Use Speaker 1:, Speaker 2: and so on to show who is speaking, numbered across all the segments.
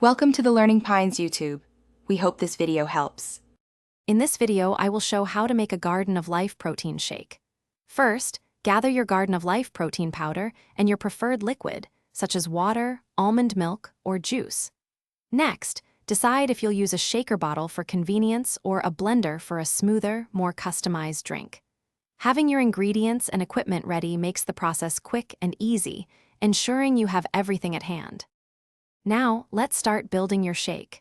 Speaker 1: Welcome to the Learning Pines YouTube. We hope this video helps.
Speaker 2: In this video, I will show how to make a Garden of Life protein shake. First, gather your Garden of Life protein powder and your preferred liquid, such as water, almond milk, or juice. Next, decide if you'll use a shaker bottle for convenience or a blender for a smoother, more customized drink. Having your ingredients and equipment ready makes the process quick and easy, ensuring you have everything at hand. Now, let's start building your shake.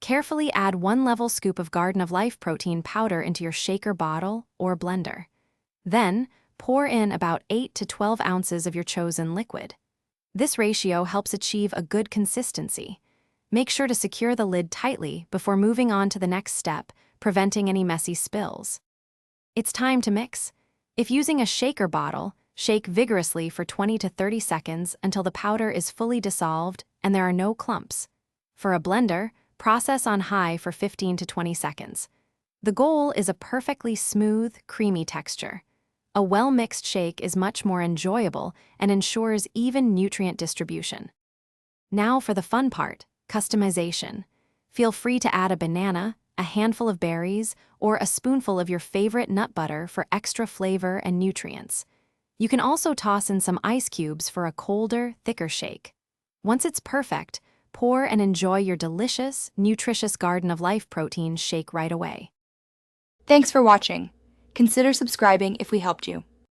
Speaker 2: Carefully add 1 level scoop of Garden of Life protein powder into your shaker bottle or blender. Then, pour in about 8 to 12 ounces of your chosen liquid. This ratio helps achieve a good consistency. Make sure to secure the lid tightly before moving on to the next step, preventing any messy spills. It's time to mix. If using a shaker bottle, shake vigorously for 20 to 30 seconds until the powder is fully dissolved and there are no clumps. For a blender, process on high for 15 to 20 seconds. The goal is a perfectly smooth, creamy texture. A well-mixed shake is much more enjoyable and ensures even nutrient distribution. Now for the fun part, customization. Feel free to add a banana, a handful of berries, or a spoonful of your favorite nut butter for extra flavor and nutrients. You can also toss in some ice cubes for a colder, thicker shake. Once it's perfect, pour and enjoy your delicious, nutritious Garden of Life protein shake right away.
Speaker 1: Thanks for watching. Consider subscribing if we helped you.